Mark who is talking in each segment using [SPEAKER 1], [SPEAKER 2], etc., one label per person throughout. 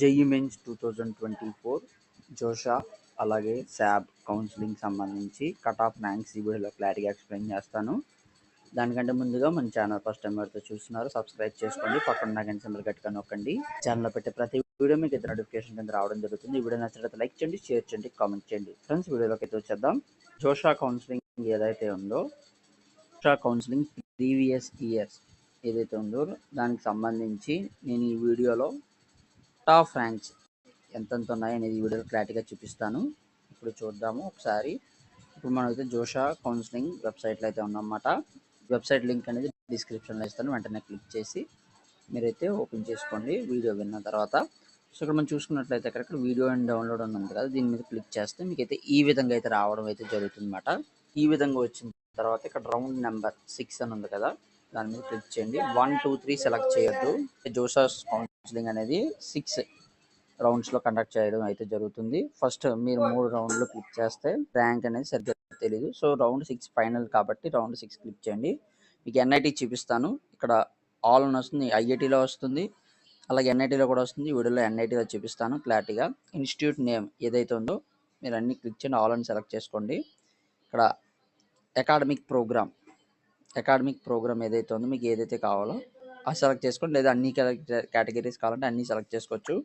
[SPEAKER 1] JEE mains 2024 జోషా అలాగే శాబ్ counselling సంబంధించి cut off ranks ఈ వీడియోలో క్లారిటీగా ఎక్స్ప్లెయిన్ చేస్తాను. దానికంటే ముందుగా మన ఛానల్ ఫస్ట్ టైం ఎవరైతే చూస్తున్నారో సబ్స్క్రైబ్ చేసుకోండి, పక్కన గంట సింబల్ గట్టిగా నొక్కండి. ఛానల్లో పెట్టే ప్రతి వీడియో మీకు అయితే నోటిఫికేషన్ కింద రావడం జరుగుతుంది. ఈ వీడియో నచ్చినట్లయితే లైక్ చేయండి, షేర్ చేయండి, కామెంట్ చేయండి. ఫ్రెండ్స్, వీడియోలోకి అయితే వచ్చేద్దాం. జోషా కౌన్సిలింగ్ ఏదైతే ఉందో, జోషా కౌన్సిలింగ్ ప్రీవియస్ ఇయర్స్ ఏదైతే ఉందో దానికి సంబంధించి నేను ఈ వీడియోలో టాప్ ర్యాంక్స్ ఎంతెంత ఉన్నాయో అనేది ఈ వీడియోలో క్లారిటీగా చూపిస్తాను. ఇప్పుడు చూద్దాము ఒకసారి. ఇప్పుడు మనమైతే జోషా కౌన్సిలింగ్ వెబ్సైట్లో అయితే ఉన్నమాట. వెబ్సైట్ లింక్ అనేది డిస్క్రిప్షన్లో ఇస్తాను, వెంటనే క్లిక్ చేసి మీరైతే ఓపెన్ చేసుకోండి వీడియో విన్న తర్వాత. సో ఇక్కడ మనం చూసుకున్నట్లయితే ఇక్కడ వీడియో అండ్ డౌన్లోడ్ అని ఉంది కదా, దీని మీద క్లిక్ చేస్తే మీకైతే ఈ విధంగా అయితే రావడం అయితే జరుగుతుంది అనమాట. ఈ విధంగా వచ్చిన తర్వాత ఇక్కడ రౌండ్ నెంబర్ 6 అని ఉంది కదా, దాని మీద క్లిక్ చేయండి. 1, 2, 3 సెలెక్ట్ చేయొద్దు. జోషా కౌన్సిలింగ్ అనేది 6 రౌండ్స్లో కండక్ట్ చేయడం అయితే జరుగుతుంది. ఫస్ట్ మీరు 3 రౌండ్లు క్లిక్ చేస్తే ర్యాంక్ అనేది సరిగ్గా తెలియదు. సో రౌండ్ 6 ఫైనల్ కాబట్టి రౌండ్ 6 క్లిక్ చేయండి. మీకు ఎన్ఐటి చూపిస్తాను. ఇక్కడ ఆల్ అని వస్తుంది, ఐఐటిలో వస్తుంది, అలాగే ఎన్ఐటిలో కూడా వస్తుంది. వీడియోలో ఎన్ఐటిలో చూపిస్తాను క్లారిటీగా. ఇన్స్టిట్యూట్ నేమ్ ఏదైతే ఉందో మీరు అన్ని క్లిక్ చేయండి, ఆల్ అని సెలెక్ట్ చేసుకోండి. ఇక్కడ అకాడమిక్ ప్రోగ్రామ్ ఏదైతే ఉందో మీకు ఏదైతే కావాలో అది సెలెక్ట్ చేసుకోండి, లేదా అన్ని కేటగిరీస్ కావాలంటే అన్ని సెలెక్ట్ చేసుకోవచ్చు.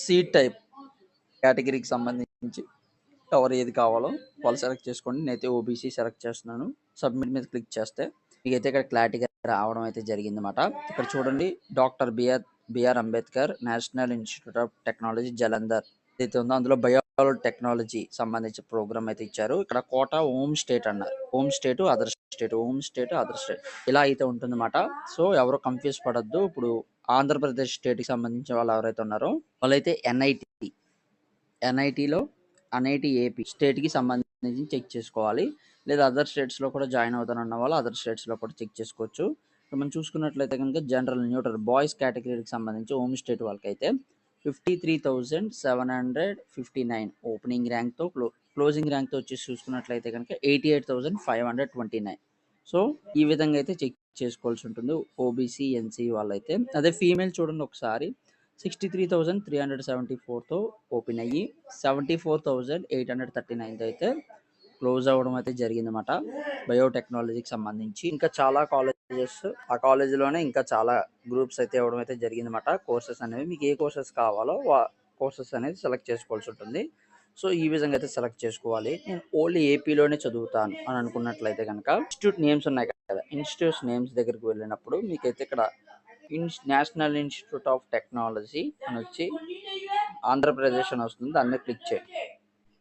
[SPEAKER 1] సీట్ టైప్ కేటగిరీకి సంబంధించి ఎవరు ఏది కావాలో వాళ్ళు సెలెక్ట్ చేసుకోండి. నేనైతే ఓబీసీ సెలెక్ట్ చేస్తున్నాను. సబ్మిట్ మీద క్లిక్ చేస్తే మీకైతే ఇక్కడ క్లారిటీగా రావడం అయితే జరిగిందన్నమాట. ఇక్కడ చూడండి, doctor B R Ambedkar national institute of technology Jalandhar ఏదైతే ఉందో అందులో బయోటెక్నాలజీ సంబంధించిన ప్రోగ్రామ్ అయితే ఇచ్చారు. ఇక్కడ కోట హోమ్ స్టేట్ అన్నారు, హోమ్ స్టేట్ అదర్ స్టేట్ ఇలా అయితే ఉంటుందన్నమాట. సో ఎవరు కన్ఫ్యూజ్ పడద్దు. ఇప్పుడు ఆంధ్రప్రదేశ్ స్టేట్కి సంబంధించిన వాళ్ళు ఎవరైతే ఉన్నారో వాళ్ళైతే ఎన్ఐటిలో ఎన్ఐటి ఏపీ స్టేట్కి సంబంధించి చెక్ చేసుకోవాలి, లేదా అదర్ స్టేట్స్లో కూడా జాయిన్ అవుతానన్న వాళ్ళు అదర్ స్టేట్స్లో కూడా చెక్ చేసుకోవచ్చు. మనం చూసుకున్నట్లయితే కనుక జనరల్ న్యూట్రల్ బాయ్స్ కేటగిరీకి సంబంధించి హోమ్ స్టేట్ వాళ్ళకైతే 53,759 ఓపెనింగ్ ర్యాంక్తో క్లోజింగ్ ర్యాంక్తో వచ్చేసి చూసుకున్నట్లయితే కనుక 88,529. సో ఈ విధంగా అయితే చెక్ చేసుకోవాల్సి ఉంటుంది ఓబీసీ ఎన్సీ వాళ్ళైతే. అదే ఫీమేల్ చూడండి ఒకసారి, 63,374తో ఓపెన్ అయ్యి 74,839 అయితే క్లోజ్ అవ్వడం అయితే జరిగిందన్నమాట బయోటెక్నాలజీకి సంబంధించి. ఇంకా చాలా కాలేజెస్, ఆ కాలేజీలోనే ఇంకా చాలా గ్రూప్స్ అయితే ఇవ్వడం అయితే జరిగిందన్నమాట. కోర్సెస్ అనేవి మీకు ఏ కోర్సెస్ కావాలో కోర్సెస్ అనేది సెలెక్ట్ చేసుకోవాల్సి ఉంటుంది. సో ఈ విధంగా అయితే సెలెక్ట్ చేసుకోవాలి. నేను ఓన్లీ ఏపీలోనే చదువుతాను అని అనుకున్నట్లయితే కనుక ఇన్స్టిట్యూట్ నేమ్స్ ఉన్నాయి కదా, ఇన్స్టిట్యూట్స్ నేమ్స్ దగ్గరికి వెళ్ళినప్పుడు మీకైతే ఇక్కడ నేషనల్ ఇన్స్టిట్యూట్ ఆఫ్ టెక్నాలజీ అని వచ్చి ఆంధ్రప్రదేశ్ అని వస్తుంది, దాన్ని క్లిక్ చేయండి.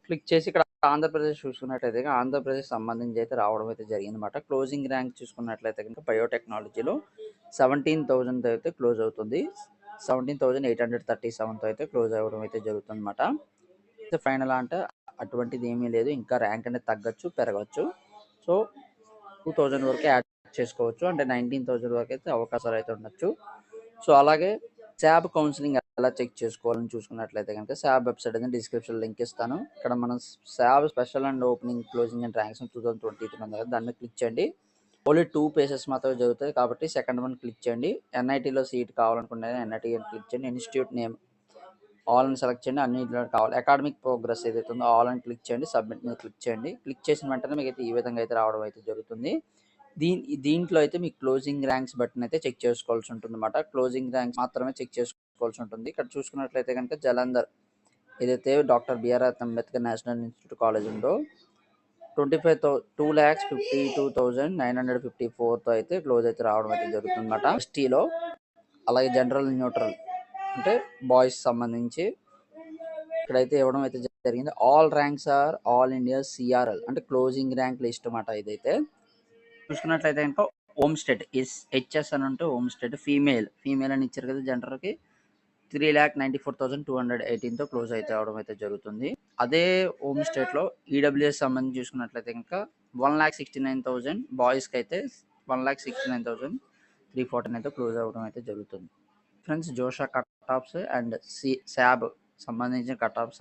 [SPEAKER 1] క్లిక్ చేసి ఇక్కడ ఆంధ్రప్రదేశ్ చూసుకున్నట్లయితే ఆంధ్రప్రదేశ్ సంబంధించి అయితే రావడం అయితే జరిగిందన్నమాట. క్లోజింగ్ ర్యాంక్ చూసుకున్నట్లయితే కనుక బయోటెక్నాలజీలో 17,000 అయితే క్లోజ్ అవుతుంది, 17,837తో అయితే క్లోజ్ అవ్వడం అయితే జరుగుతుంది అనమాట. ఫైనల్ అంటే అటువంటిది ఏమీ లేదు, ఇంకా ర్యాంక్ అనేది తగ్గచ్చు పెరగచ్చు. సో 2,000 వరకు యాడ్ చేసుకోవచ్చు, అంటే 19,000 వరకు అయితే అవకాశాలు అయితే ఉండొచ్చు. సో అలాగే శాబ్ కౌన్సిలింగ్ ఎలా చెక్ చేసుకోవాలని చూసుకున్నట్లయితే కనుక శాబ్ వెబ్సైట్ అనేది డిస్క్రిప్షన్ లింక్ ఇస్తాను. ఇక్కడ మనం CSAB special and opening closing and ranks 2023 ఉంది కదా, దాన్ని క్లిక్ చేయండి. ఓన్లీ 2 పేజెస్ మాత్రమే జరుగుతాయి కాబట్టి సెకండ్ వన్ క్లిక్ చేయండి. ఎన్ఐటీలో సీట్ కావాలనుకుంటే ఎన్ఐటీ క్లిక్ చేయండి. ఇన్స్టిట్యూట్ నేమ్ ఆల్ అని సెలెక్ట్ చేయండి, అన్నింటిలో కావాలి. అకాడమిక్ ప్రోగ్రెస్ ఏదైతే ఉందో ఆల్ అని క్లిక్ చేయండి, సబ్మిట్ మీద క్లిక్ చేయండి. క్లిక్ చేసిన వెంటనే మీకు అయితే ఈ విధంగా అయితే రావడం అయితే జరుగుతుంది. దీంట్లో అయితే మీకు క్లోజింగ్ ర్యాంక్స్ బట్టి అయితే చెక్ చేసుకోవాల్సి ఉంటుంది అనమాట. క్లోజింగ్ ర్యాంక్స్ మాత్రమే చెక్ చేసుకోవాల్సి ఉంటుంది. ఇక్కడ చూసుకున్నట్లయితే కనుక జలంధర్ ఏదైతే doctor B R Ambedkar national institute college ఉందో 2,52,954తో అయితే క్లోజ్ అయితే రావడం అయితే జరుగుతుంది అనమాట. ఎస్టీలో అలాగే జనరల్ న్యూట్రల్ అంటే బాయ్స్ సంబంధించి ఇక్కడైతే ఇవ్వడం అయితే జరిగింది. All ranks or all India C R L అంటే క్లోజింగ్ ర్యాంక్ లిస్ట్ అన్నమాట. ఇదైతే చూసుకున్నట్లయితే కనుక హోమ్ స్టేట్ హెచ్ఎస్ అని అంటే హోమ్ స్టేట్ ఫీమేల్ అని ఇచ్చారు కదా, జనరల్కి 3,94,218తో క్లోజ్ అయితే అవడం అయితే జరుగుతుంది. అదే హోమ్ స్టేట్లో ఈడబ్ల్యూఎస్ సంబంధించి చూసుకున్నట్లయితే కనుక 1,69,000 బాయ్స్కి అయితే 1,69,314 అయితే క్లోజ్ అవ్వడం అయితే జరుగుతుంది. ఫ్రెండ్స్, జోషా కట్ ఆఫ్స్ అండ్ శాబ్ సంబంధించిన కట్ ఆఫ్